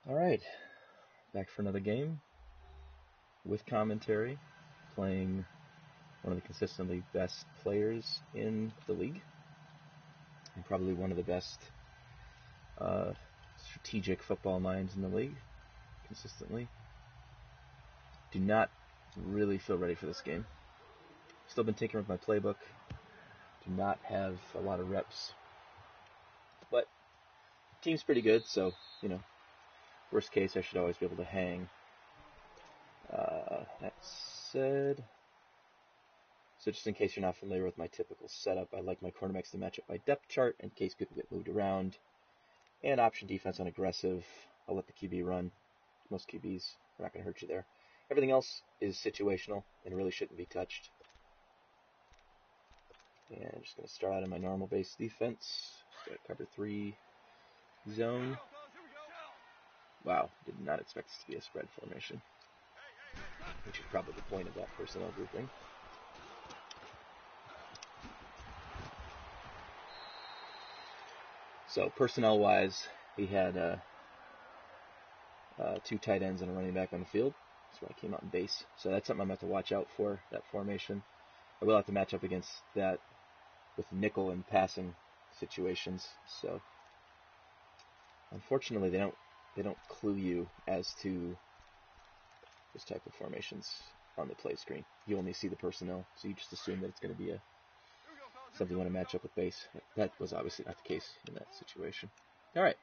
Alright, back for another game with commentary, playing one of the consistently best players in the league, and probably one of the best strategic football minds in the league, consistently. Do not really feel ready for this game. Still been tinkering with my playbook. Do not have a lot of reps. But the team's pretty good, so, worst case, I should always be able to hang. That said, so just in case you're not familiar with my typical setup, I like my cornerbacks to match up my depth chart in case people get moved around. And option defense on aggressive. I'll let the QB run. Most QBs are not going to hurt you there. Everything else is situational and really shouldn't be touched. And I'm just going to start out in my normal base defense. Got cover 3 zone. Wow, did not expect this to be a spread formation, which is probably the point of that personnel grouping. So personnel-wise, he had 2 tight ends and a running back on the field. That's why I came out in base. So that's something I'm going to have to watch out for, that formation. I will have to match up against that with nickel and passing situations. So unfortunately, they don't clue you as to this type of formations on the play screen. You only see the personnel, so you just assume that it's going to be something you want to match up with base. That was obviously not the case in that situation. All right.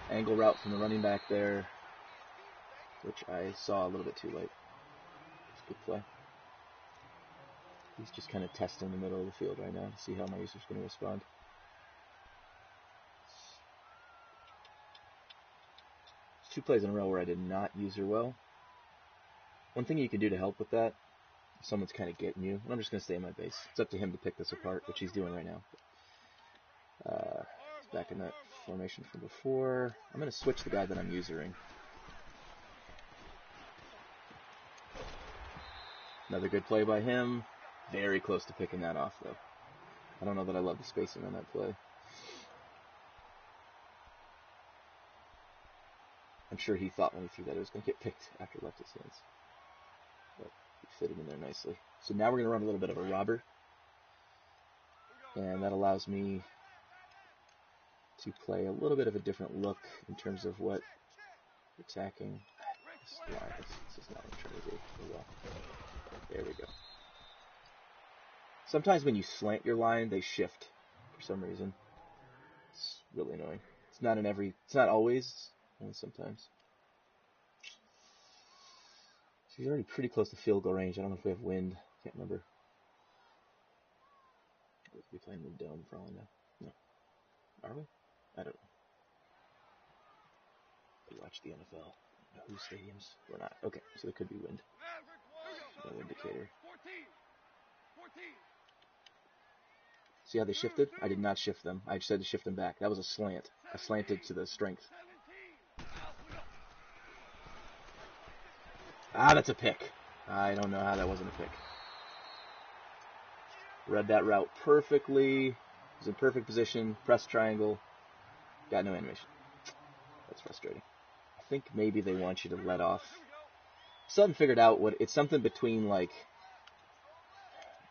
Angle route from the running back there, which I saw a little bit too late. It's a good play. He's just kind of testing the middle of the field right now to see how my user's going to respond. It's 2 plays in a row where I did not user well. One thing you can do to help with that, if someone's kind of getting you, and I'm just going to stay in my base. It's up to him to pick this apart, which he's doing right now. It's back in that formation from before. I'm going to switch the guy that I'm usering. Another good play by him. Very close to picking that off, though. I don't know that I love the spacing on that play. I'm sure he thought when he threw that it was going to get picked after it left his hands. But he fit it in there nicely. So now we're going to run a little bit of a robber. And that allows me to play a little bit of a different look in terms of what attacking. This is not what I'm trying to do. Oh, well. There we go. Sometimes when you slant your line, they shift for some reason. It's really annoying. It's not always, only sometimes. So he's already pretty close to field goal range. I don't know if we have wind. Can't remember. We'll be playing in the dome for all I know. No. Are we? I don't know. We watch the NFL. Whose stadiums? We're not. Okay, so there could be wind. No indicator. See how they shifted? I did not shift them. I just had to shift them back. That was a slant. I slanted to the strength. Ah, that's a pick. I don't know how that wasn't a pick. Read that route perfectly. Was in perfect position. Press triangle. Got no animation. That's frustrating. I think maybe they want you to let off. Something figured out what it's something between like.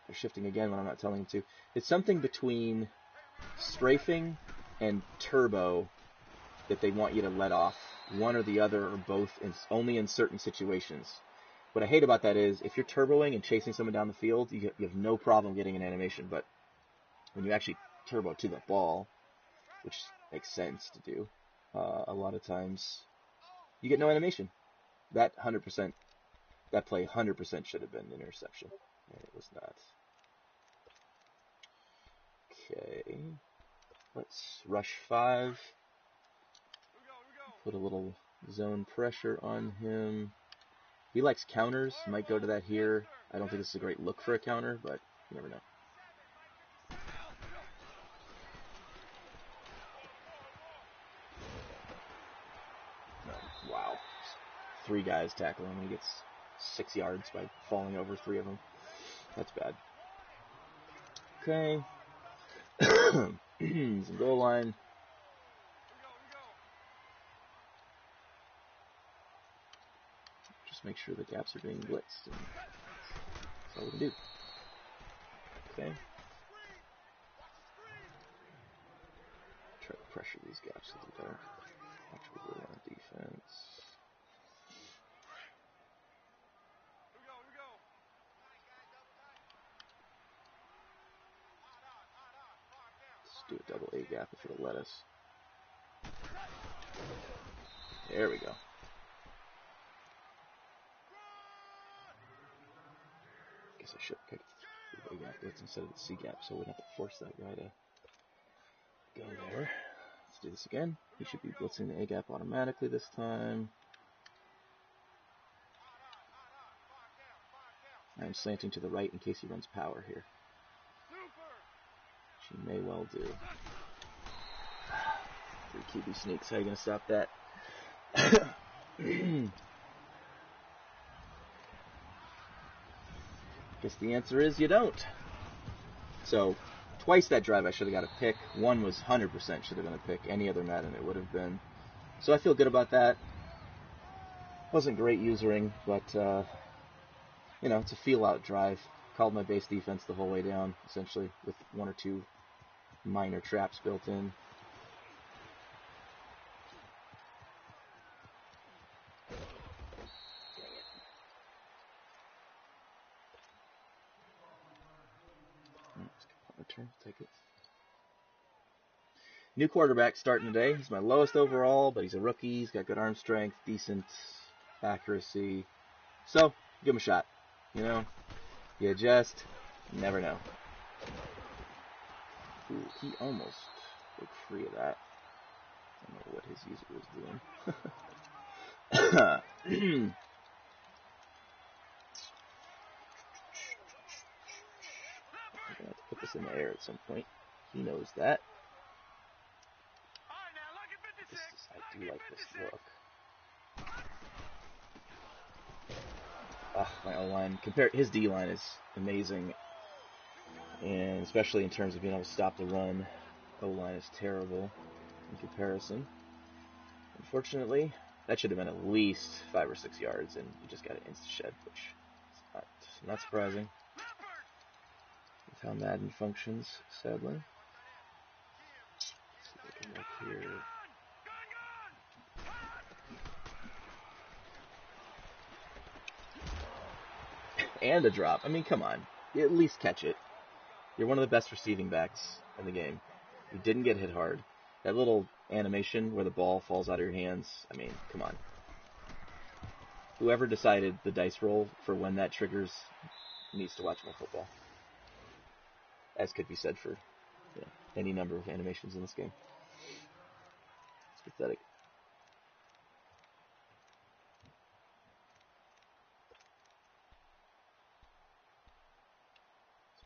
They're shifting again when I'm not telling them to. It's something between strafing and turbo that they want you to let off. One or the other or both, only in certain situations. What I hate about that is if you're turboing and chasing someone down the field, you have no problem getting an animation. But when you actually turbo to the ball, which makes sense to do, a lot of times you get no animation. That play 100% should have been an interception. And it was not. Okay. Let's rush 5. Put a little zone pressure on him. He likes counters. Might go to that here. I don't think this is a great look for a counter, but you never know. Wow. 3 guys tackling him. He gets 6 yards by falling over 3 of them. That's bad. Okay. Some goal line. Just make sure the gaps are being blitzed. And that's all we can do. Okay. Try to pressure these gaps so they don't actually go on defense. Let's do a double A gap if it'll let us. There we go. Guess I should have picked the A gap blitz instead of the C gap so we wouldn't have to force that guy to go there. Let's do this again. He should be blitzing the A gap automatically this time. I'm slanting to the right in case he runs power here. Which he may well do. 3 QB sneaks. How are you going to stop that? Guess the answer is you don't. So, twice that drive I should have got a pick. One was 100% should have been a pick. Any other Madden it would have been. So I feel good about that. Wasn't great usering, but, you know, it's a feel-out drive. Called my base defense the whole way down, essentially, with 1 or 2 minor traps built in. Return, take it. New quarterback starting today. He's my lowest overall, but he's a rookie. He's got good arm strength, decent accuracy. So, give him a shot. You know, you just never know. Ooh, he almost broke free of that. I don't know what his user was doing. I'm going to have to put this in the air at some point. He knows that. I do like this look. My O-line, his D-line is amazing. And especially in terms of being able to stop the run, O-line is terrible in comparison. Unfortunately, that should have been at least 5 or 6 yards, and you just got an insta-shed, which is not surprising with how Madden functions, sadly. Let's see if I can look here. And a drop. I mean, come on. You at least catch it. You're one of the best receiving backs in the game. You didn't get hit hard. That little animation where the ball falls out of your hands, I mean, come on. Whoever decided the dice roll for when that triggers needs to watch more football. As could be said for any number of animations in this game. It's pathetic.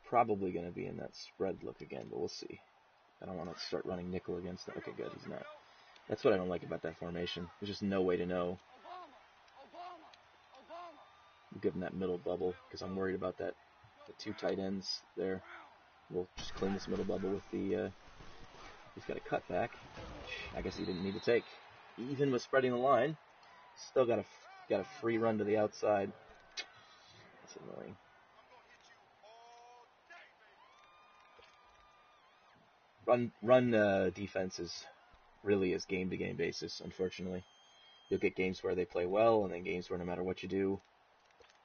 Probably going to be in that spread look again, but we'll see. I don't want to start running nickel against that. Okay, good, he's not. That's what I don't like about that formation. There's just no way to know. We'll give him that middle bubble, because I'm worried about that. The 2 tight ends there. We'll just clean this middle bubble with the... he's got a cutback. I guess he didn't need to take. Even with spreading the line, still got a free run to the outside. That's annoying. Run defense really is game-to-game basis, unfortunately. You'll get games where they play well, and then games where no matter what you do,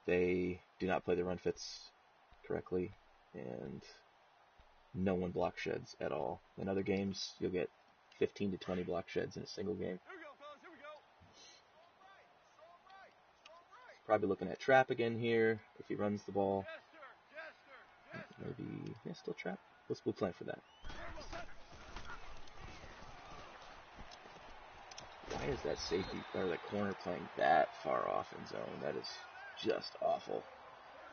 they do not play the run fits correctly, and no one block sheds at all. In other games, you'll get 15 to 20 block sheds in a single game. Probably looking at trap again here, if he runs the ball. Maybe, yeah, still trap. We'll plan for that. Why is that safety or that corner playing that far off in zone? That is just awful.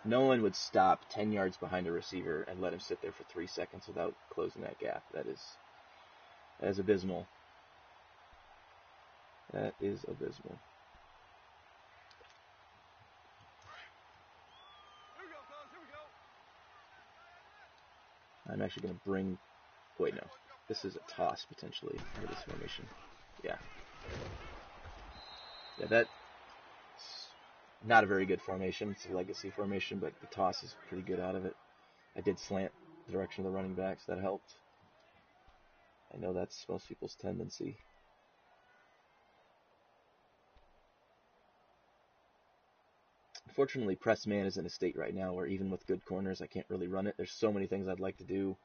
No one would stop 10 yards behind a receiver and let him sit there for 3 seconds without closing that gap. That is abysmal. That is abysmal. I'm actually going to bring... Wait, no. This is a toss, potentially, into this formation. Yeah. Yeah, that's not a very good formation. It's a legacy formation, but the toss is pretty good out of it. I did slant the direction of the running back, so that helped. I know that's most people's tendency. Unfortunately, press man is in a state right now where even with good corners, I can't really run it. There's so many things I'd like to do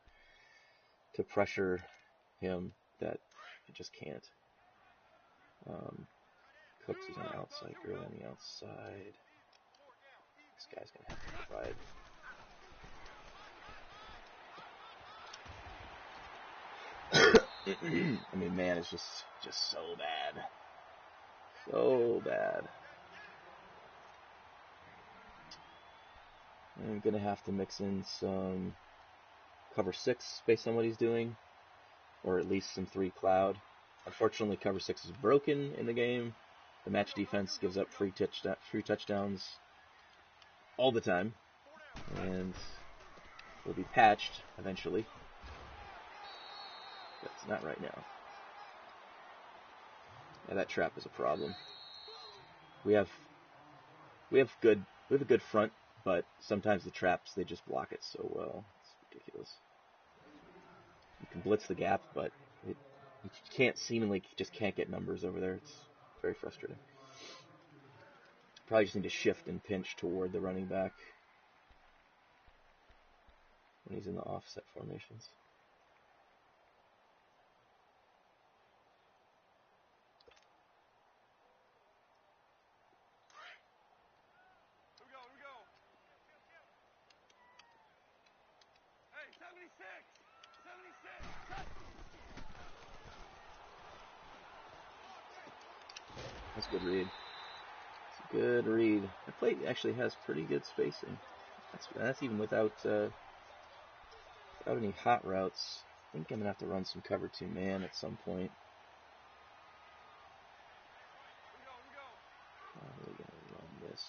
to pressure him that I just can't. Cooks is on the outside, Gurley on the outside. This guy's going to have to provide. I mean, man, it's just so bad. So bad. I'm going to have to mix in some cover 6 based on what he's doing, or at least some 3 cloud. Unfortunately, cover 6 is broken in the game. The match defense gives up free touchdowns all the time, and will be patched eventually. But it's not right now. Yeah, that trap is a problem. We have a good front, but sometimes the traps, they just block it so well. It's ridiculous. You can blitz the gap, but you can't seemingly just can't get numbers over there. It's very frustrating. Probably just need to shift and pinch toward the running back when he's in the offset formations. That's a good read. It's a good read. The plate actually has pretty good spacing. That's even without any hot routes. I think I'm going to have to run some cover 2 man at some point. Probably going to run this.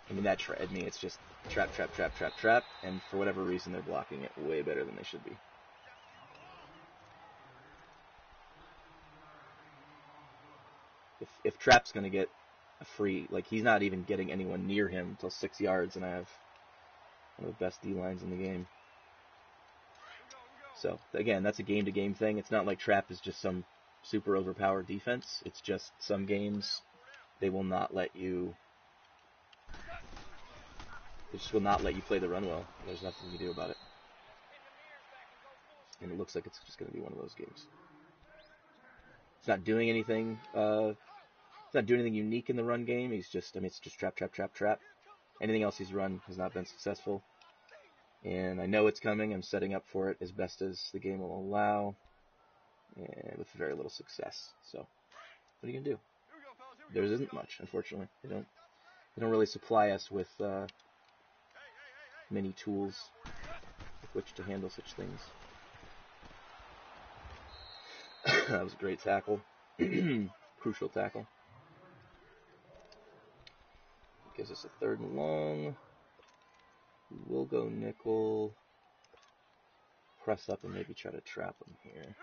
I mean, it's just trap, and for whatever reason, they're blocking it way better than they should be. If Trap's going to get a free, like, he's not even getting anyone near him until 6 yards, and I have one of the best D-lines in the game. So, again, that's a game-to-game thing. It's not like Trap is just some super overpowered defense. It's just some games, they will not let you... They just will not let you play the run well. There's nothing you can do about it. And it looks like it's just going to be one of those games. It's not doing anything. It's not doing anything unique in the run game. It's just trap. Anything else he's run has not been successful. And I know it's coming. I'm setting up for it as best as the game will allow, and with very little success. So, what are you gonna do? There isn't much, unfortunately. They don't really supply us with many tools with which to handle such things. That was a great tackle. Crucial tackle. Gives us a 3rd and long. We'll go nickel. Press up and maybe try to trap him here.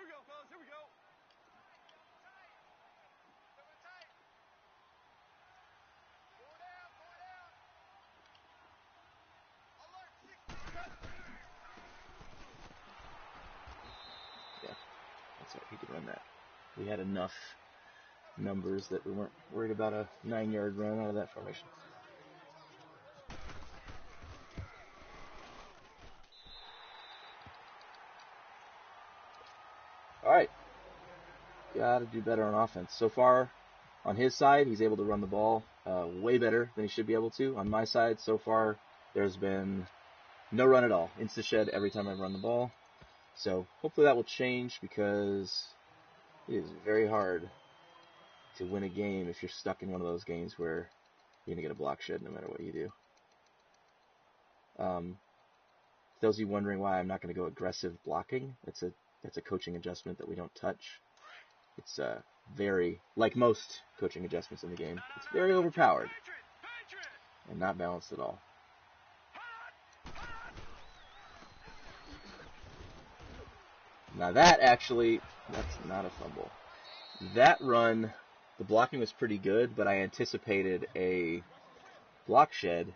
Yeah, that's right. He could run that. We had enough numbers that we weren't worried about a 9-yard run out of that formation. Alright. Gotta do better on offense. So far, on his side, he's able to run the ball way better than he should be able to. On my side, so far, there's been no run at all. Insta-shed every time I run the ball. So hopefully that will change, because it is very hard to win a game if you're stuck in one of those games where you're going to get a block shed no matter what you do. Those of you wondering why I'm not going to go aggressive blocking, that's a coaching adjustment that we don't touch. It's very, like most coaching adjustments in the game, it's very overpowered and not balanced at all. Now that actually, that's not a fumble. That run, the blocking was pretty good, but I anticipated a block shed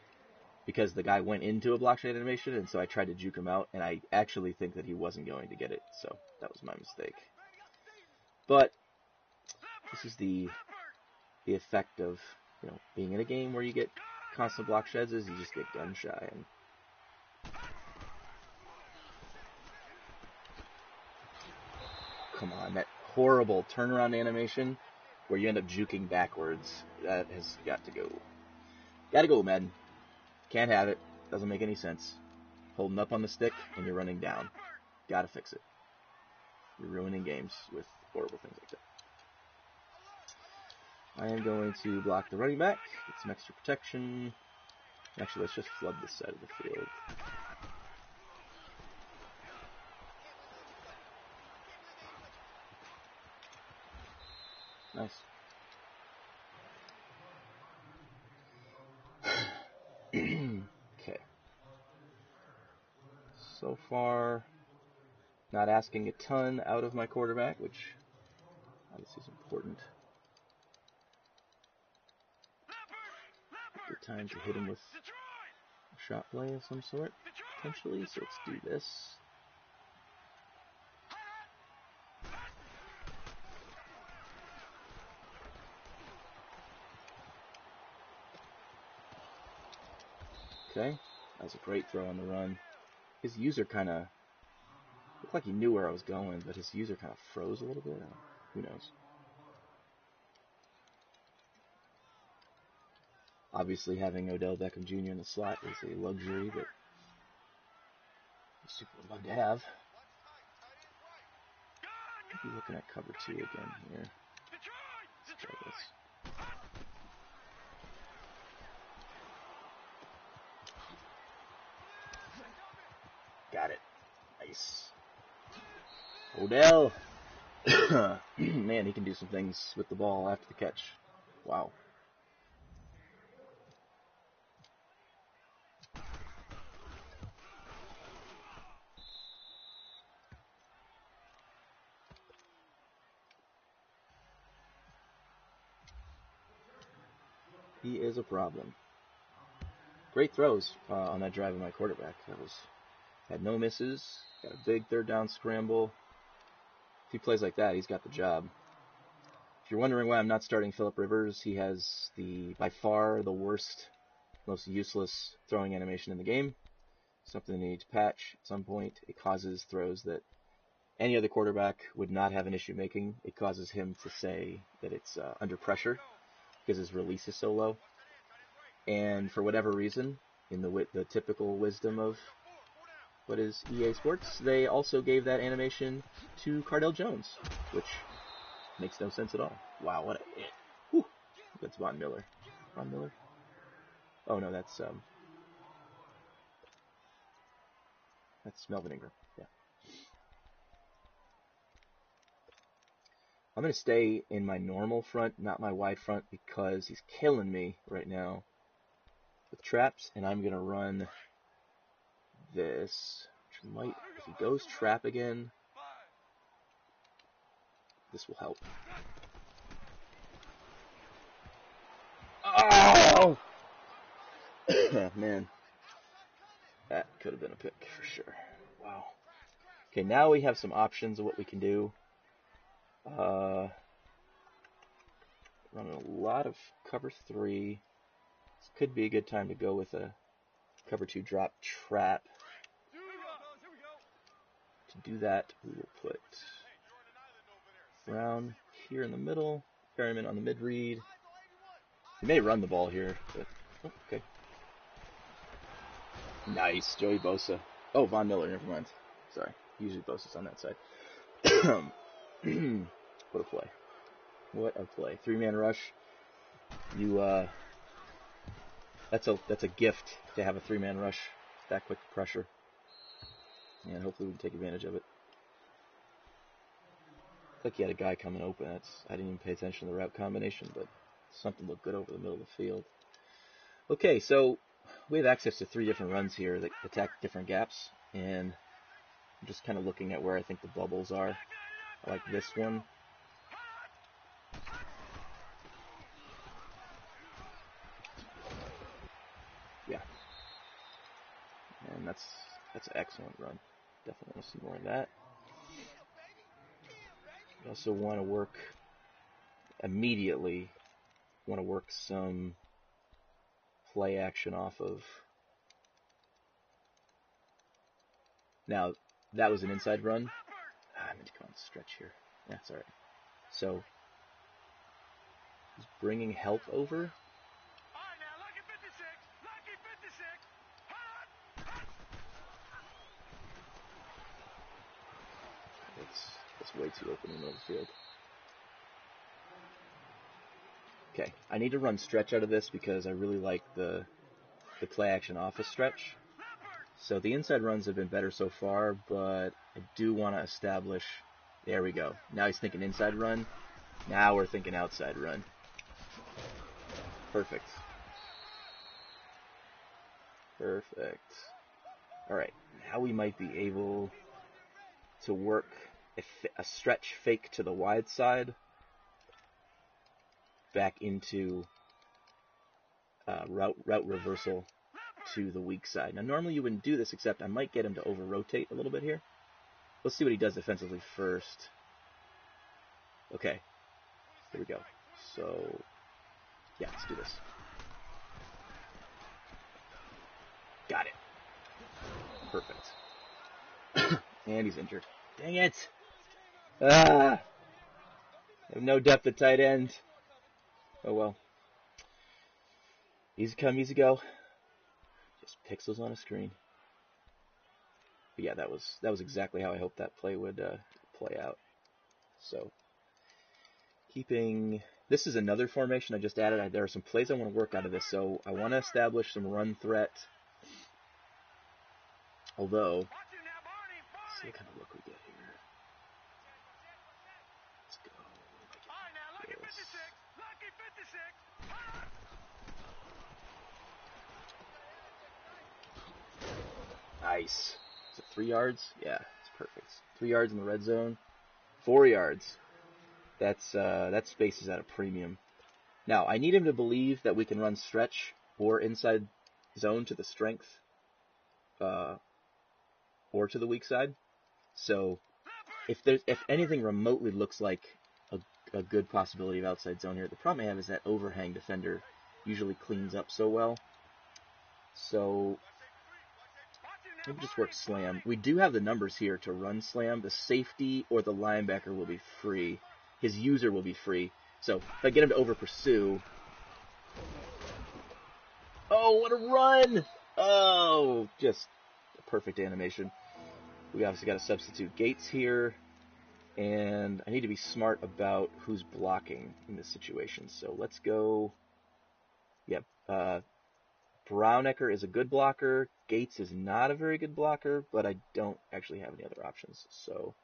because the guy went into a block shed animation, and so I tried to juke him out, and I actually think that he wasn't going to get it, so that was my mistake. But this is the effect of, you know, being in a game where you get constant block sheds is you just get gun shy. And come on, that horrible turnaround animation where you end up juking backwards, that has got to go. Gotta go, Madden. Can't have it. Doesn't make any sense. Holding up on the stick and you're running down. Gotta fix it. You're ruining games with horrible things like that. I am going to block the running back. Get some extra protection. Actually, let's just flood this side of the field. Nice. Okay. So far, not asking a ton out of my quarterback, which obviously is important. Good time to hit him with a shot play of some sort, potentially. So let's do this. Okay, that was a great throw on the run. His user kind of looked like he knew where I was going, but his user kind of froze a little bit. Who knows? Obviously, having Odell Beckham Jr. in the slot is a luxury that Super would love to have. I'll be looking at cover 2 again here. Let's try this. Got it. Nice. Odell. Man, he can do some things with the ball after the catch. Wow. He is a problem. Great throws on that drive of my quarterback. Had no misses. Got a big third down scramble. If he plays like that, he's got the job. If you're wondering why I'm not starting Phillip Rivers, he has by far the worst, most useless throwing animation in the game. Something they need to patch at some point. It causes throws that any other quarterback would not have an issue making. It causes him to say that it's under pressure because his release is so low. And for whatever reason, in the typical wisdom of what is EA Sports, they also gave that animation to Cardell Jones, which makes no sense at all. Wow, what a hit. Whew. That's Von Miller. Von Miller? Oh no, that's Melvin Ingram. Yeah. I'm going to stay in my normal front, not my wide front, because he's killing me right now with traps, and I'm going to run this, which might, if he goes trap again, this will help. Oh! Man. That could have been a pick for sure. Wow. Okay, now we have some options of what we can do. Running a lot of cover 3. This could be a good time to go with a cover 2 drop trap. To do that, we will put Brown here in the middle, Perryman on the mid read. He may run the ball here, but okay. Nice, Joey Bosa. Oh, Von Miller, never mind. Sorry, usually Bosa's on that side. What a play. What a play. 3-man rush. That's a gift to have a 3-man rush, that quick pressure. And hopefully we can take advantage of it. Looks like he had a guy coming open. I didn't even pay attention to the route combination, but something looked good over the middle of the field. Okay, so we have access to 3 different runs here that attack different gaps, and I'm just kind of looking at where I think the bubbles are. I like this one. Yeah. And that's an excellent run. Definitely want to see more of that. I also want to work immediately. Want to work some play action off of. Now, that was an inside run. I meant to go on stretch here. Yeah, it's alright. So, he's bringing help over. It's way too open in the middle of the field. Okay, I need to run stretch out of this because I really like the play action off a stretch. So the inside runs have been better so far, but I do want to establish. There we go. Now he's thinking inside run. Now we're thinking outside run. Perfect. Perfect. Alright, now we might be able to work a stretch fake to the wide side back into route reversal to the weak side. Now, normally you wouldn't do this, except I might get him to over-rotate a little bit here. Let's see what he does defensively first. Okay, here we go. So, yeah, let's do this. Got it. Perfect. And he's injured. Dang it! I have no depth at tight end. Oh well. Easy come, easy go. Just pixels on a screen. But yeah, that was exactly how I hoped that play would play out. So, keeping... This is another formation I just added. There are some plays I want to work out of this. So, I want to establish some run threat. Although, let's see what kind of look we get here. Let's go. Nice. Is it 3 yards? Yeah, it's perfect. 3 yards in the red zone. 4 yards. That space is at a premium. Now, I need him to believe that we can run stretch or inside zone to the strength or to the weak side. So, if anything remotely looks like a good possibility of outside zone here, the problem I have is that overhang defender usually cleans up so well. So, maybe just work slam. We do have the numbers here to run slam. The safety or the linebacker will be free. His user will be free. So, if I get him to over-pursue... Oh, what a run! Oh, just a perfect animation. We obviously got to substitute Gates here. And I need to be smart about who's blocking in this situation. So, let's go... Yep. Brownecker is a good blocker. Gates is not a very good blocker, but I don't actually have any other options. So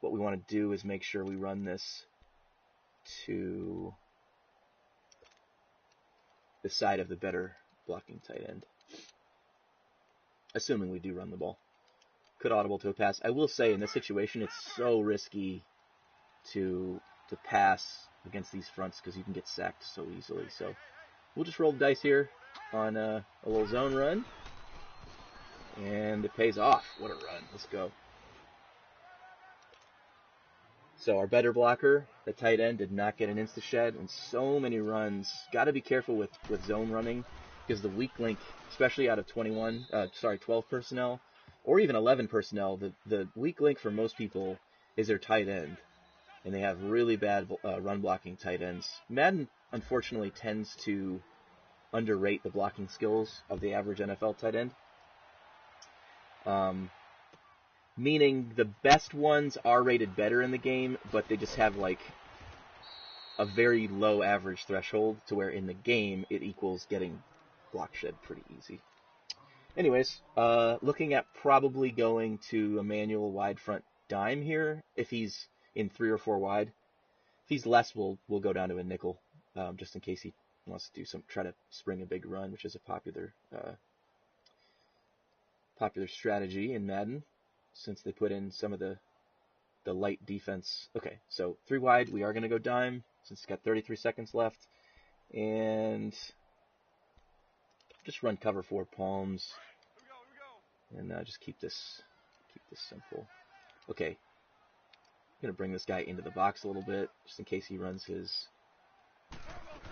what we want to do is make sure we run this to the side of the better blocking tight end. Assuming we do run the ball. Could audible to a pass. I will say in this situation it's so risky to pass against these fronts because you can get sacked so easily. So we'll just roll the dice here on a little zone run. And it pays off. What a run. Let's go. So our better blocker, the tight end, did not get an insta-shed. And so many runs. Got to be careful with zone running. Because the weak link, especially out of 12 personnel, or even 11 personnel, the weak link for most people is their tight end. And they have really bad run blocking tight ends. Madden, unfortunately, tends to underrate the blocking skills of the average NFL tight end. Meaning the best ones are rated better in the game, but they just have like a very low average threshold to where in the game it equals getting block shed pretty easy. Anyways, looking at probably going to a manual wide front dime here if he's in 3 or 4 wide. If he's less, we'll go down to a nickel just in case he wants to try to spring a big run, which is a popular strategy in Madden. since they put in some of the light defense. Okay, so 3 wide, we are going to go dime since it's got 33 seconds left. And just run cover 4 palms. And just keep this simple. Okay, I'm going to bring this guy into the box a little bit, just in case he runs his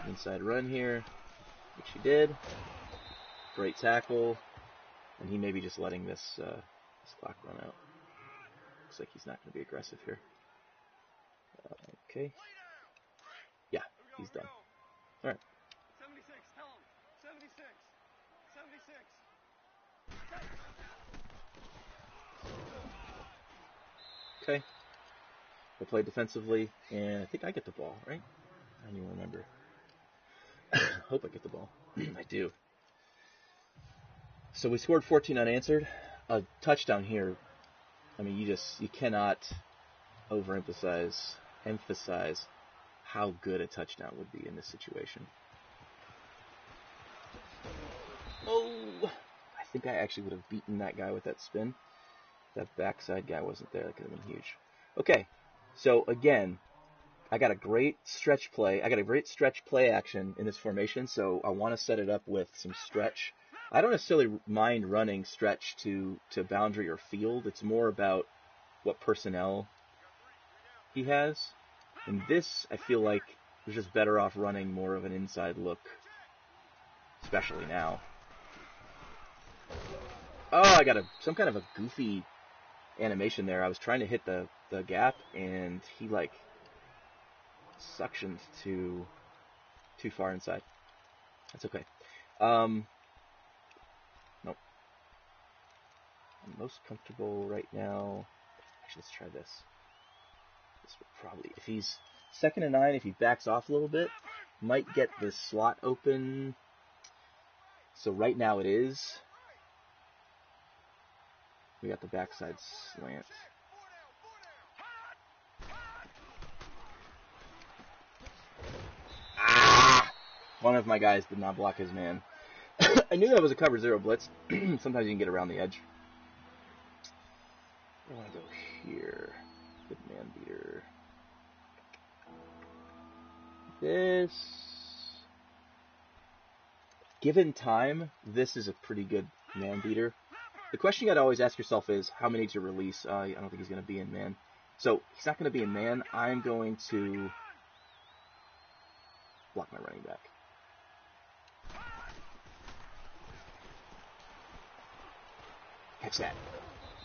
inside run here, which he did. Great tackle. And he may be just letting this clock run out. Looks like he's not going to be aggressive here. Okay. Yeah, he's done. All right. 76, tell him. 76. 76. Okay. I played defensively, and I think I get the ball, right? I don't even remember. Hope I get the ball. I do. So we scored 14 unanswered. A touchdown here. I mean, you cannot emphasize how good a touchdown would be in this situation. Oh, I think I actually would have beaten that guy with that spin. That backside guy wasn't there. That could have been huge. Okay, so again, I got a great stretch play. I got a great stretch play action in this formation, so I want to set it up with some stretch. I don't necessarily mind running stretch to boundary or field. It's more about what personnel he has. In this, I feel like we're just better off running more of an inside look, especially now. Oh, I got some kind of a goofy animation there. I was trying to hit the gap, and he like suctioned too far inside. That's okay. Nope. I'm most comfortable right now. Actually, let's try this. This would probably, if he's 2nd and 9, if he backs off a little bit, might get this slot open. So right now it is. We got the backside slant. Ah! One of my guys did not block his man. I knew that was a cover 0 blitz. Sometimes you can get around the edge. I want to go here. Good man beater. This. Given time, this is a pretty good man beater. The question you got to always ask yourself is, how many to release? I don't think he's going to be in man. So, he's not going to be in man. I'm going to block my running back. Catch that.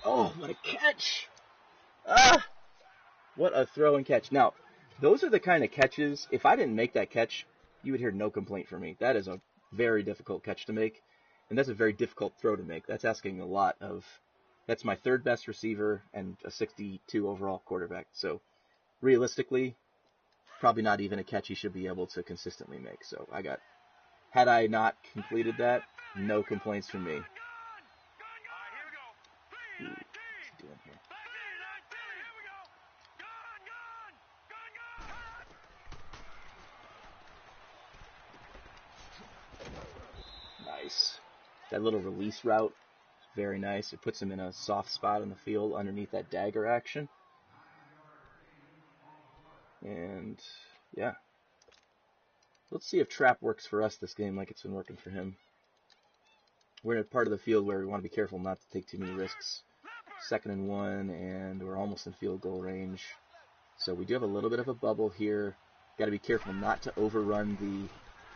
Oh, what a catch! Ah! What a throw and catch. Now, those are the kind of catches, if I didn't make that catch, you would hear no complaint from me. That is a very difficult catch to make, and that's a very difficult throw to make. That's asking a lot of... That's my 3rd best receiver and a 62 overall quarterback. So, realistically, probably not even a catch he should be able to consistently make. So, had I not completed that, no complaints from me. Ooh, what's he doing here? Nice. That little release route, very nice. It puts him in a soft spot on the field underneath that dagger action. And, yeah. Let's see if trap works for us this game like it's been working for him. We're in a part of the field where we want to be careful not to take too many risks. 2nd and 1, and we're almost in field goal range. So we do have a little bit of a bubble here. Got to be careful not to overrun the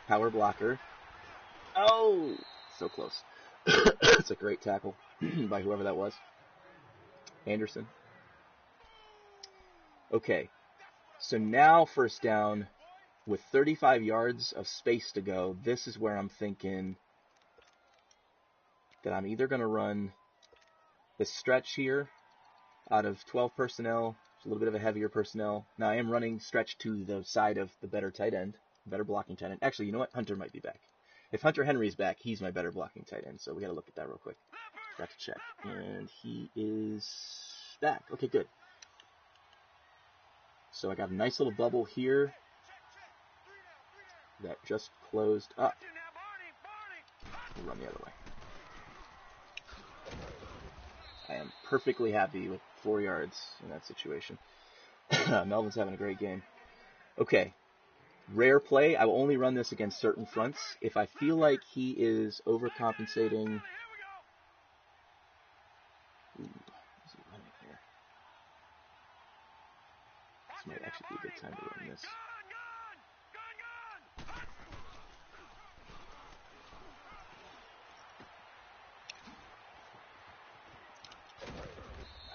power blocker. Oh, so close. It's a great tackle by whoever that was. Anderson. Okay, so now 1st down with 35 yards of space to go. This is where I'm thinking that I'm either going to run the stretch here out of 12 personnel, a little bit of a heavier personnel. Now I am running stretch to the side of the better tight end, better blocking tight end. Actually, you know what? Hunter might be back. If Hunter Henry's back, he's my better blocking tight end, so we got to look at that real quick. Forgot to check. And he is back. Okay, good. So I got a nice little bubble here that just closed up. We'll run the other way. I am perfectly happy with 4 yards in that situation. Melvin's having a great game. Okay. Rare play. I will only run this against certain fronts. If I feel like he is overcompensating... Ooh, what's he running here? This might actually be a good time to run this.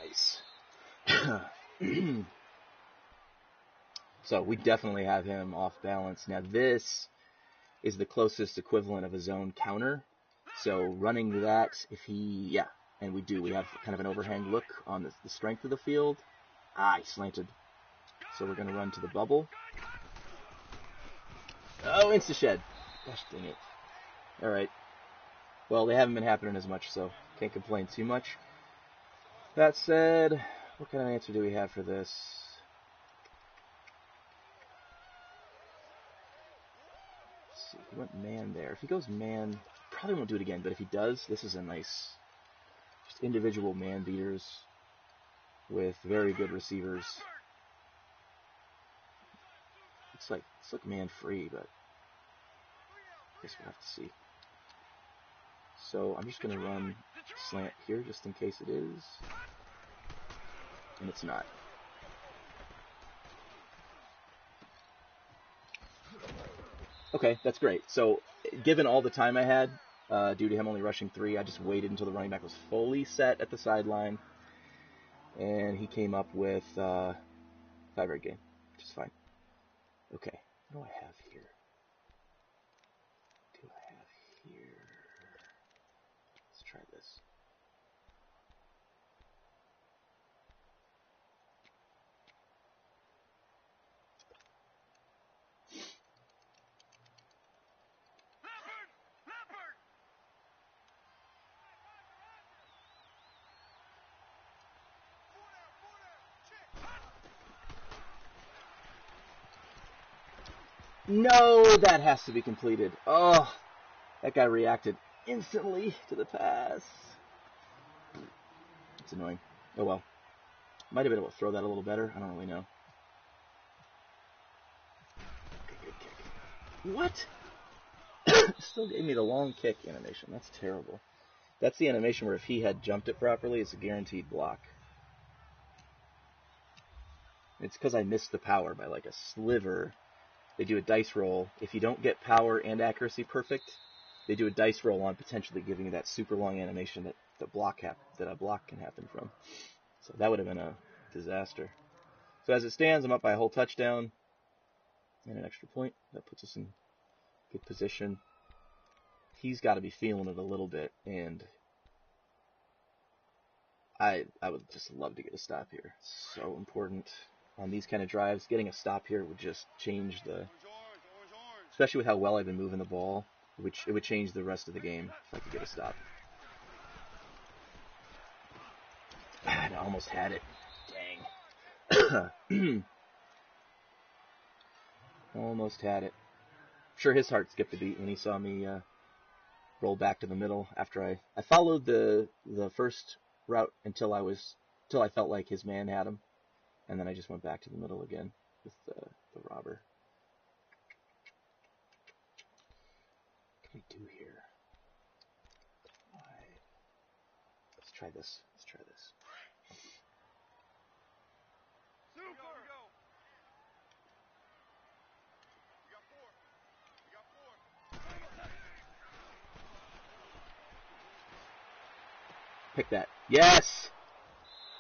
Nice. So we definitely have him off balance. Now this is the closest equivalent of a zone counter. So running that, if he, yeah, and we have kind of an overhang look on the strength of the field. Ah, he slanted. So we're going to run to the bubble. Oh, insta-shed. Gosh dang it. All right. Well, they haven't been happening as much, so can't complain too much. That said, what kind of answer do we have for this? Let's see, he went man there. If he goes man, probably won't do it again, but if he does, this is a nice, just individual man beaters with very good receivers. It's like man free, but I guess we'll have to see. So I'm just going to run slant here just in case it is. And it's not. Okay, that's great. So given all the time I had, due to him only rushing 3, I just waited until the running back was fully set at the sideline. And he came up with 5-yard gain, which is fine. Okay, what do I have here? Let's try this. No, that has to be completed. Oh, that guy reacted instantly to the pass. It's annoying. Oh well. Might have been able to throw that a little better. I don't really know. Okay, good kick. What? Still gave me the long kick animation. That's terrible. That's the animation where if he had jumped it properly, it's a guaranteed block. It's because I missed the power by like a sliver. They do a dice roll. If you don't get power and accuracy perfect, they do a dice roll on potentially giving you that super long animation that a block can happen from. So that would have been a disaster. So as it stands, I'm up by a whole touchdown and an extra point. That puts us in good position. He's got to be feeling it a little bit, and I would just love to get a stop here. So important on these kind of drives. Getting a stop here would just change especially with how well I've been moving the ball, it would change the rest of the game if I could get a stop. I almost had it. Dang. Almost had it. I'm sure his heart skipped a beat when he saw me roll back to the middle after I followed the first route until I felt like his man had him, and then I just went back to the middle again with the robber. What can we do here? Let's try this. Pick that. Yes!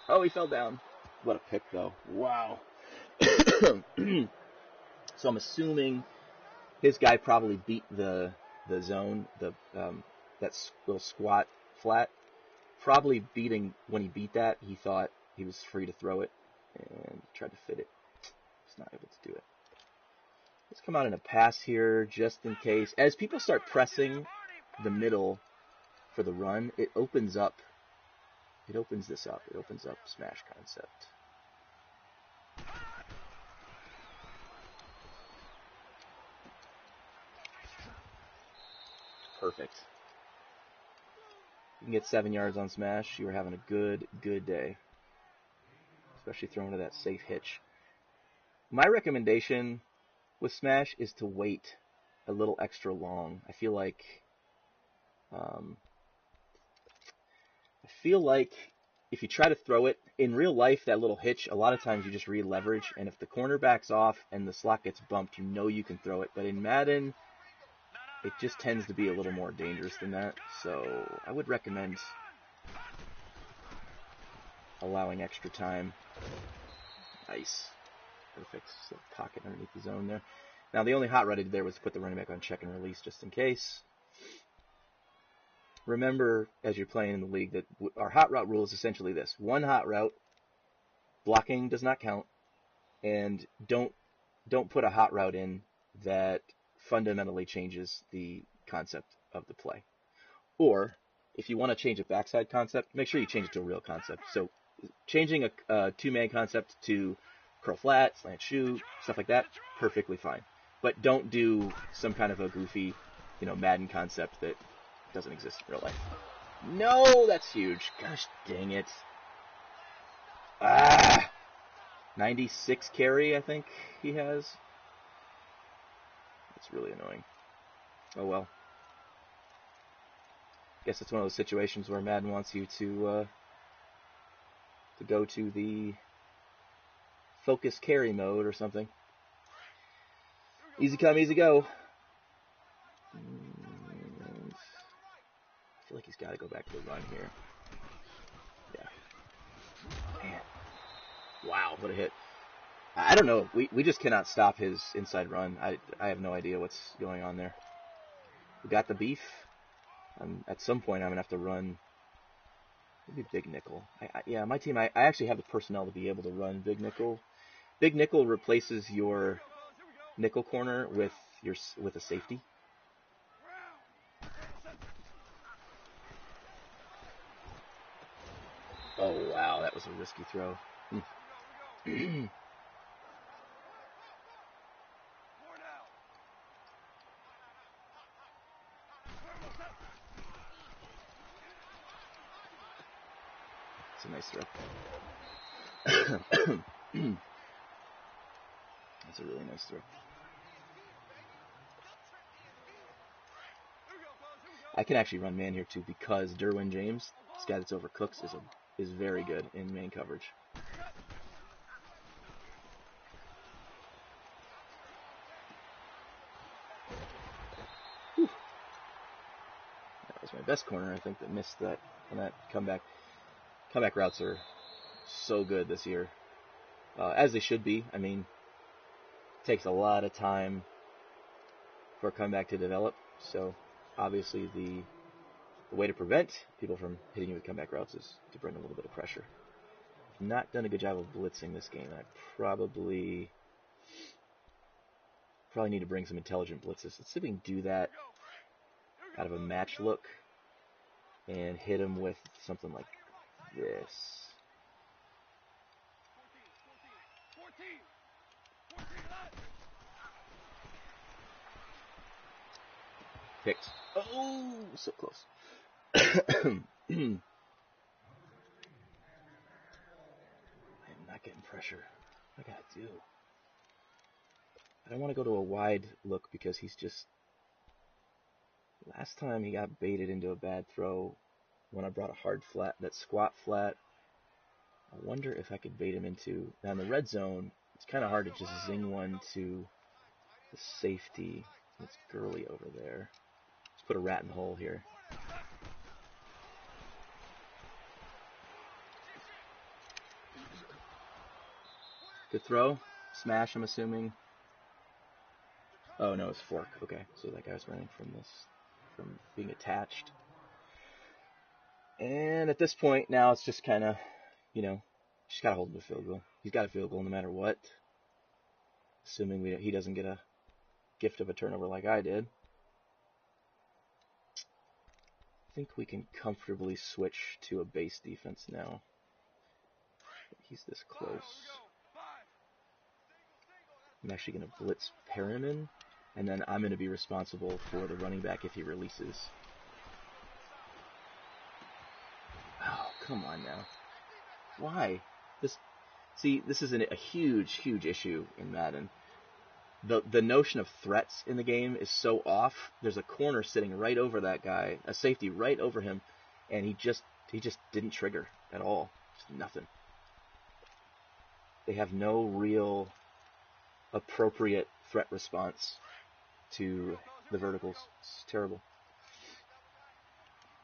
Oh, he fell down. What a pick, though. Wow. So I'm assuming his guy probably beat the zone, that little squat flat. Probably when he beat that, he thought he was free to throw it and tried to fit it. He's not able to do it. Let's come out in a pass here just in case. As people start pressing the middle for the run, it opens this up. It opens up smash concept. Perfect. you can get 7 yards on smash, you are having a good day. Especially throwing to that safe hitch. My recommendation with smash is to wait a little extra long. I feel like if you try to throw it in real life, that little hitch, a lot of times you just re-leverage, and if the corner backs off and the slot gets bumped, you know you can throw it. But in Madden, it just tends to be a little more dangerous than that. So I would recommend allowing extra time. Nice. Perfect. So pocket underneath the zone there. Now the only hot route I did there was to put the running back on check and release just in case. Remember, as you're playing in the league, that our hot route rule is essentially this. One hot route, blocking does not count, and don't put a hot route in that fundamentally changes the concept of the play. Or, if you want to change a backside concept, make sure you change it to a real concept. So, changing a two-man concept to curl flat, slant shoot, stuff like that, perfectly fine. But don't do some kind of a goofy, Madden concept that doesn't exist in real life. No, that's huge. Gosh dang it. 96 carry, I think he has. It's really annoying. Oh well. Guess it's one of those situations where Madden wants you to go to the focus carry mode or something. Easy come, easy go. I feel like he's got to go back to the run here. Yeah. Man. Wow, what a hit. I don't know. We just cannot stop his inside run. I have no idea what's going on there. We got the beef. At some point, I'm going to have to run maybe big nickel. Yeah, my team, I actually have the personnel to be able to run big nickel. Big nickel replaces your nickel corner with a safety. Oh, wow, that was a risky throw. It's a nice throw. That's a really nice throw. I can actually run man here too because Derwin James, this guy that's over Cooks, is very good in man coverage. Whew. That was my best corner, I think, that missed that on that comeback. Comeback routes are so good this year, as they should be. I mean, it takes a lot of time for a comeback to develop, so obviously the way to prevent people from hitting you with comeback routes is to bring a little bit of pressure. I've not done a good job of blitzing this game. I probably need to bring some intelligent blitzes. Let's see if we can do that out of a match look and hit him with something like this. Picked. Oh, so close. I'm not getting pressure. What I gotta do? I don't want to go to a wide look because he's just... Last time he got baited into a bad throw when I brought a hard flat, that squat flat. I wonder if I could bait him into... Now in the red zone, it's kind of hard to just zing one to the safety. It's Gurley over there. Let's put a rat in the hole here. Good throw. Smash, I'm assuming. Oh, no, it's fork. Okay, so that guy's running from being attached. And at this point, now it's just kind of, just got to hold him to a field goal. He's got a field goal no matter what. Assuming he doesn't get a gift of a turnover like I did. I think we can comfortably switch to a base defense now. He's this close. I'm actually going to blitz Perriman, and then I'm going to be responsible for the running back if he releases. come on now. Why? This is a huge issue in Madden. The notion of threats in the game is so off. There's a corner sitting right over that guy, a safety right over him, and he just didn't trigger at all. Just nothing. They have no real appropriate threat response to the verticals. It's terrible.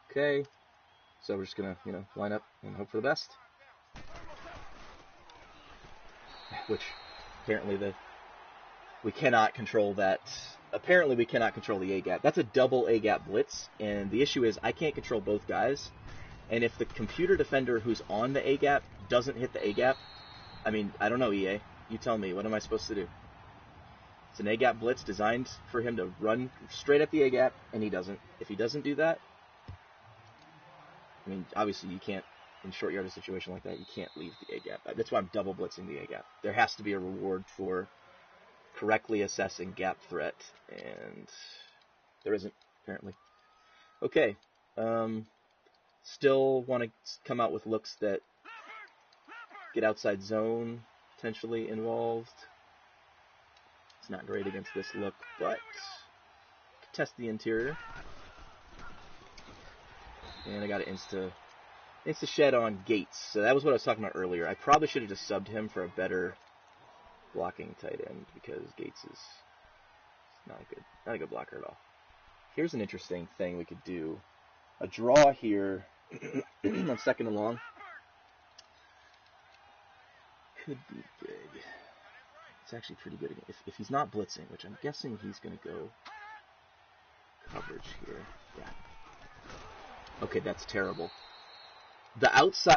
Okay, so we're just gonna, line up and hope for the best. Which apparently we cannot control that. Apparently we cannot control the A-gap. That's a double A-gap blitz, and the issue is I can't control both guys. And if the computer defender who's on the A-gap doesn't hit the A-gap, I mean, I don't know, EA. You tell me, what am I supposed to do? It's an A-gap blitz designed for him to run straight at the A-gap, and he doesn't. If he doesn't do that, I mean, obviously you can't, in short yardage situation like that, you can't leave the A-gap. That's why I'm double blitzing the A-gap. There has to be a reward for correctly assessing gap threat, and there isn't, apparently. Okay, still want to come out with looks that get outside zone potentially involved. It's not great against this look, but test the interior. And I got an insta shed on Gates. So that was what I was talking about earlier. I probably should have just subbed him for a better blocking tight end because Gates is not a good blocker at all. Here's an interesting thing we could do. A draw here on second and long could be big. It's actually pretty good if he's not blitzing, which I'm guessing he's going to go coverage here. Yeah. Okay, that's terrible.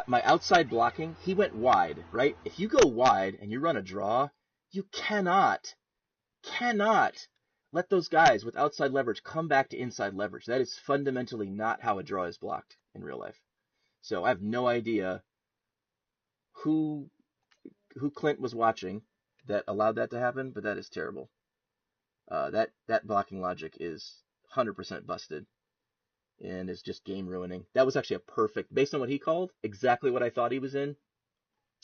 My outside blocking, he went wide, right? If you go wide and you run a draw, you cannot let those guys with outside leverage come back to inside leverage. That is fundamentally not how a draw is blocked in real life. So I have no idea who Clint was watching that allowed that to happen, but that is terrible. That blocking logic is 100% busted. And is just game ruining. That was actually a perfect, based on what he called, exactly what I thought he was in.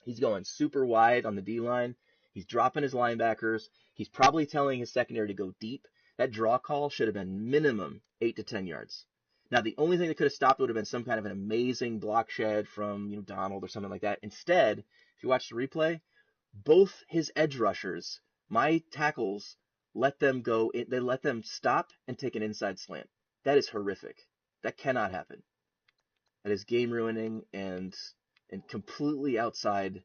He's going super wide on the D-line. He's dropping his linebackers. He's probably telling his secondary to go deep. That draw call should have been minimum 8 to 10 yards. Now, the only thing that could have stopped it would have been some kind of an amazing block shed from Donald or something like that. Instead, if you watch the replay, both his edge rushers, my tackles, let them go. They let them stop and take an inside slant. That is horrific. That cannot happen. That is game ruining and completely outside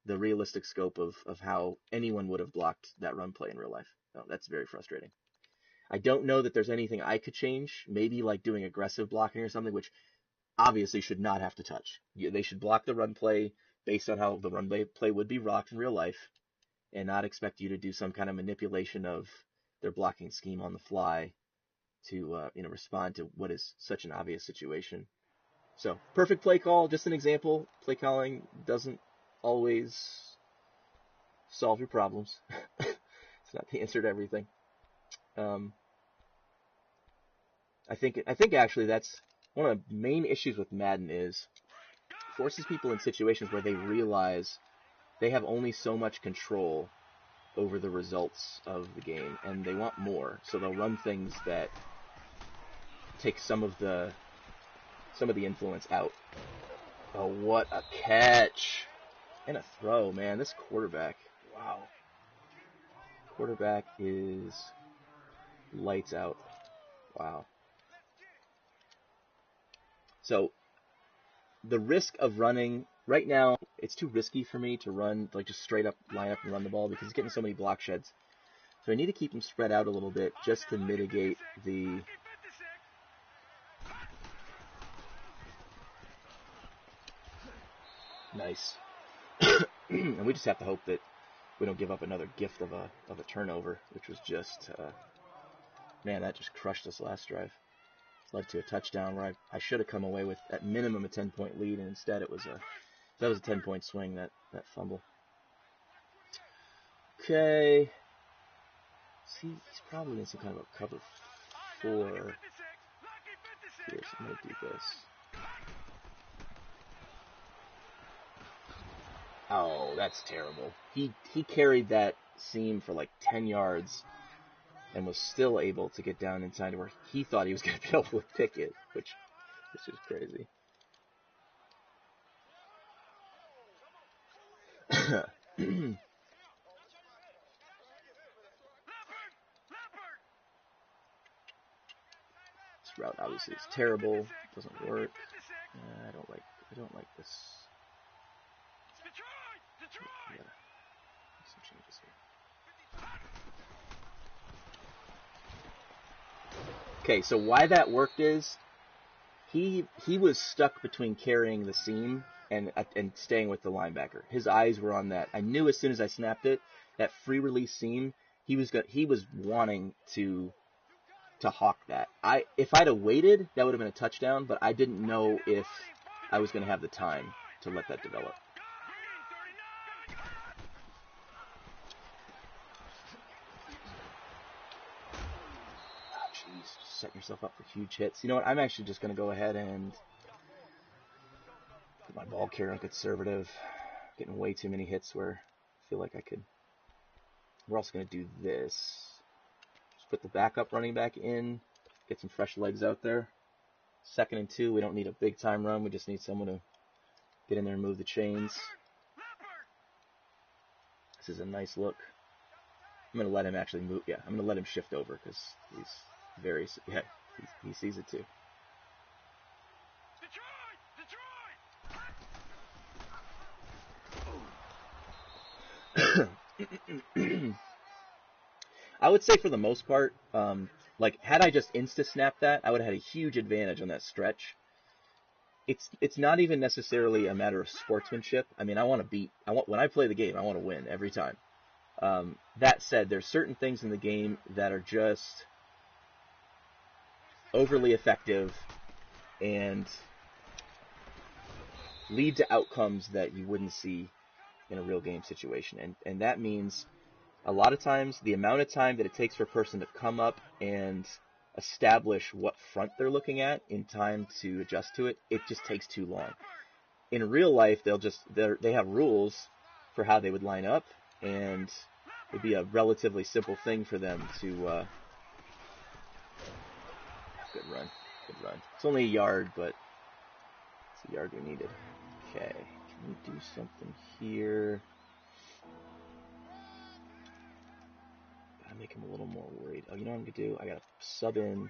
the realistic scope of how anyone would have blocked that run play in real life. No, that's very frustrating. I don't know that there's anything I could change. Maybe like doing aggressive blocking or something, which obviously should not have to touch. They should block the run play based on how the run play would be rocked in real life and not expect you to do some kind of manipulation of their blocking scheme on the fly to respond to what is such an obvious situation. So, perfect play call, just an example. Play calling doesn't always solve your problems. It's not the answer to everything. I think actually that's one of the main issues with Madden is it forces people in situations where they realize they have only so much control over the results of the game, and they want more. So they'll run things that take some of the influence out. Oh, what a catch. And a throw, man. This quarterback, wow. Quarterback is lights out. Wow. So, the risk of running, right now, it's too risky for me to run, like just straight up line up and run the ball because he's getting so many block sheds. So I need to keep him spread out a little bit just to mitigate the nice. And we just have to hope that we don't give up another gift of a turnover, which was just, man, that just crushed us last drive. Led to a touchdown where I should have come away with at minimum a 10-point lead, and instead that was a 10-point swing, that fumble. Okay. See, he's probably in some kind of a cover 4. Here, so I'm going to do this. Oh, that's terrible. He carried that seam for like 10 yards and was still able to get down inside where he thought he was going to be able to pick it, which is crazy. This route obviously is terrible. Doesn't work. I don't like this. Yeah, make some changes here. Okay, so why that worked is he was stuck between carrying the seam and staying with the linebacker. His eyes were on that. I knew as soon as I snapped it, that free release seam, he was wanting to hawk that. If I'd have waited, that would have been a touchdown, but I didn't know if I was going to have the time to let that develop. Oh, jeez, setting yourself up for huge hits. You know what? I'm actually just going to go ahead and put my ball carrier on conservative. Getting way too many hits where I feel like I could. We're also going to do this. Just put the backup running back in. Get some fresh legs out there. 2nd and 2. We don't need a big time run. We just need someone to get in there and move the chains. This is a nice look. I'm going to let him actually move. Yeah, I'm going to let him shift over because he's very. Yeah, he sees it too. I would say for the most part, like had I just insta-snapped that, I would have had a huge advantage on that stretch. It's not even necessarily a matter of sportsmanship. I mean, when I play the game, I want to win every time. That said, there's certain things in the game that are just overly effective and lead to outcomes that you wouldn't see in a real game situation. And that means a lot of times the amount of time that it takes for a person to come up and establish what front they're looking at in time to adjust to it, it just takes too long. In real life, they have rules for how they would line up, and it'd be a relatively simple thing for them to good run. It's only a yard, but it's a yard we needed. Okay, can we do something here? Gotta make him a little more worried. Oh, you know what I'm gonna do? I gotta sub in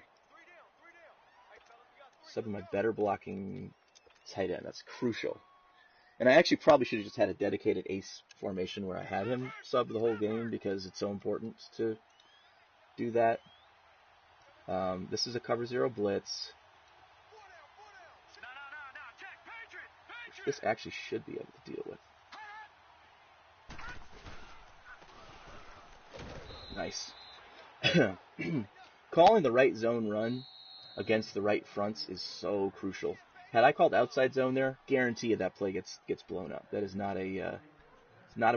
my better blocking tight end. That's crucial. And I actually probably should have just had a dedicated ace formation where I had him sub the whole game because it's so important to do that. This is a cover 0 blitz. Which this actually should be able to deal with. Nice. Calling the right zone run against the right fronts is so crucial. Had I called outside zone there, guarantee you that play gets blown up. That is not a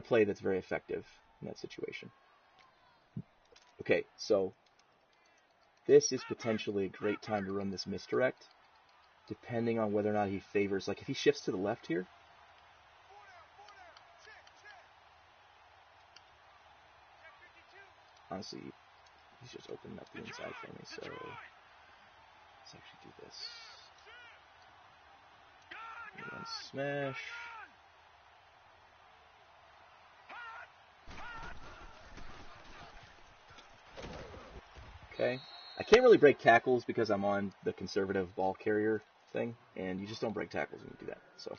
play that's very effective in that situation. Okay, so this is potentially a great time to run this misdirect, depending on whether or not he favors. Like if he shifts to the left here, honestly, he's just opening up the inside for me. So let's actually do this. Run smash. Okay. I can't really break tackles because I'm on the conservative ball carrier thing, and you just don't break tackles when you do that. So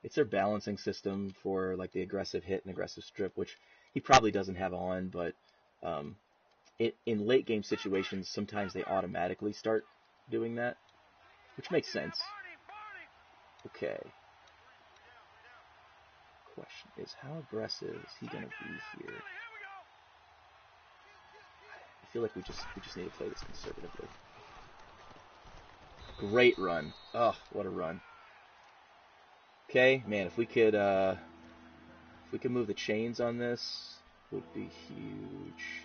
it's their balancing system for like the aggressive hit and aggressive strip, which he probably doesn't have on, but in late game situations, sometimes they automatically start doing that, which makes sense. Okay. Question is, how aggressive is he gonna be here? I feel like we just need to play this conservatively. Great run. Oh, what a run. Okay, man, if we could move the chains on this, it would be huge.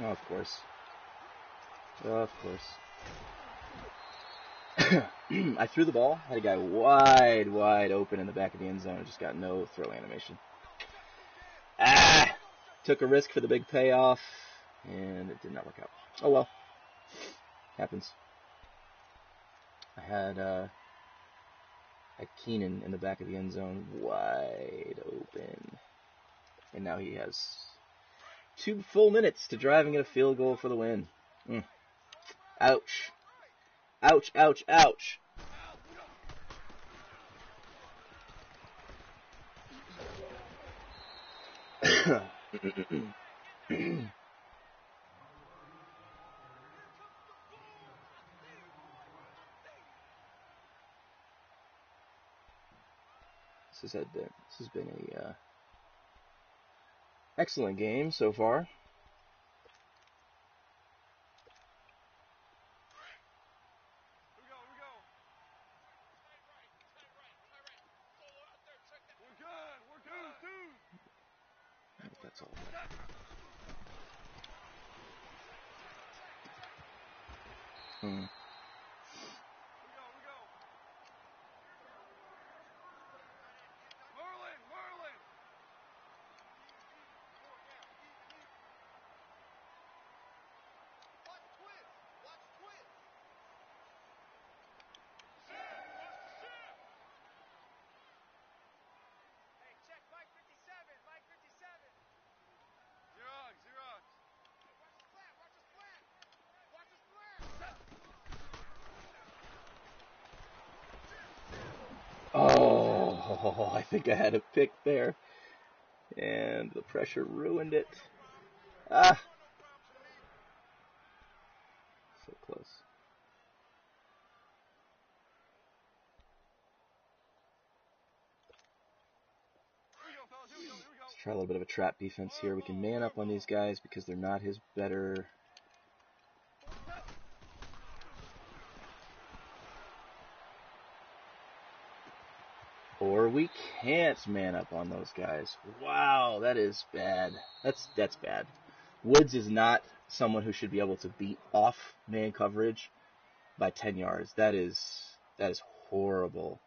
Oh, of course. Of course. I threw the ball, had a guy wide open in the back of the end zone, and just got no throw animation. Took a risk for the big payoff, and it did not work out. Oh well. Happens. I had Keenan in the back of the end zone, wide open. And now he has 2 full minutes to drive and get a field goal for the win. Ouch. Ouch, ouch, ouch. This has been a excellent game so far. I think that's all. Oh, I think I had a pick there. And the pressure ruined it. So close. Let's try a little bit of a trap defense here. We can man up on these guys because they're not his better. Or we can't man up on those guys. Wow, that is bad. That's bad. Woods is not someone who should be able to beat off man coverage by 10 yards. That is horrible.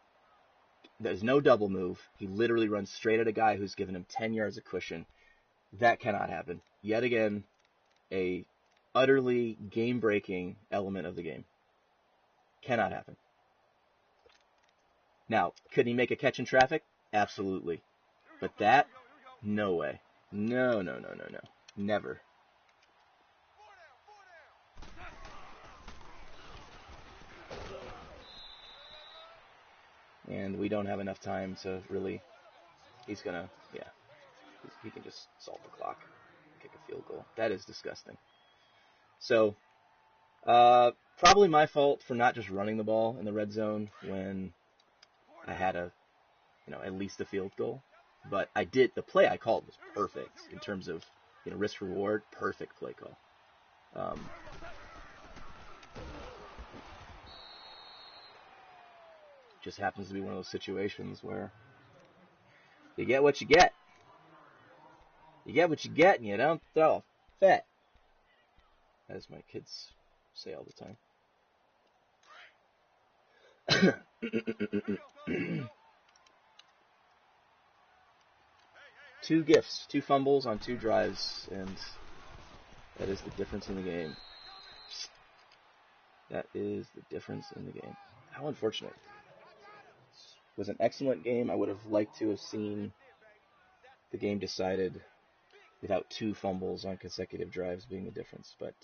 There's no double move. He literally runs straight at a guy who's given him 10 yards of cushion. That cannot happen. Yet again, a utterly game-breaking element of the game. Cannot happen. Now, could he make a catch in traffic? Absolutely. But that? No way. No. Never. And we don't have enough time to really... He's gonna... Yeah. He can just salt the clock. Kick a field goal. That is disgusting. So, probably my fault for not just running the ball in the red zone when I had at least a field goal. But I did. The play I called was perfect in terms of, risk reward. Perfect play call. Just happens to be one of those situations where you get what you get. You get what you get, and you don't throw a fit. As my kids say all the time. 2 gifts, 2 fumbles on 2 drives, and that is the difference in the game. That is the difference in the game. How unfortunate. It was an excellent game. I would have liked to have seen the game decided without 2 fumbles on consecutive drives being the difference. But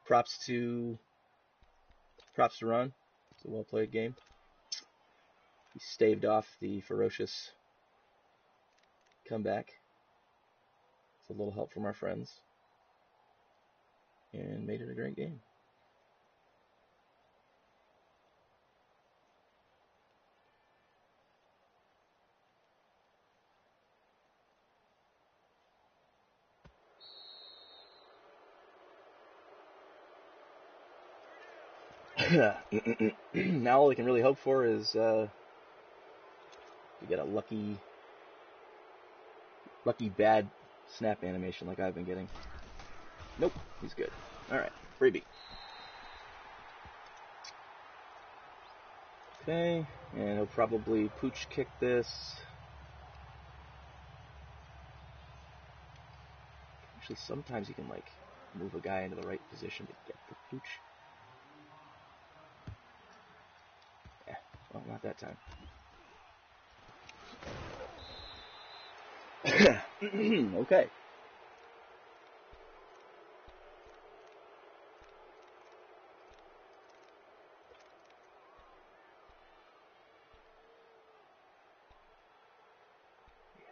props to Ron. It's a well-played game. He staved off the ferocious comeback. It's a little help from our friends. And made it a great game. Now all we can really hope for is to get a lucky bad snap animation like I've been getting. Nope, he's good. All right, freebie. Okay, and he'll probably pooch kick this. Actually, sometimes you can, like, move a guy into the right position to get the pooch. Yeah, well, not that time. Okay.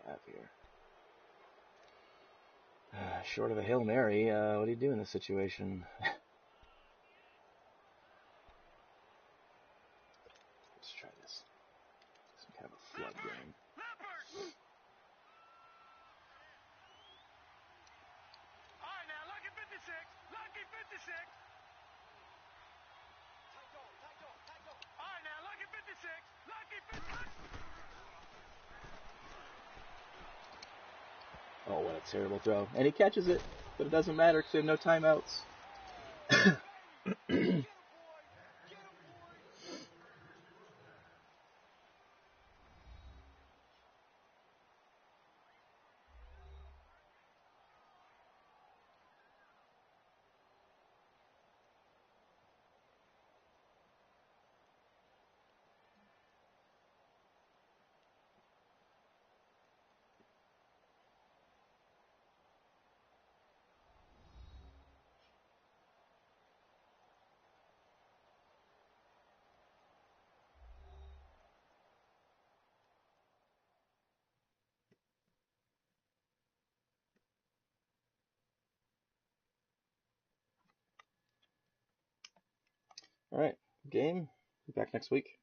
Have here. Short of a Hail Mary, what do you do in this situation? Let's try this. Some kind of a flood game. Alright now, lucky 56! Lucky 56! Alright now, lucky 56! Lucky 56! Oh, what a terrible throw. And he catches it, but it doesn't matter because they have no timeouts. All right, game. Be back next week.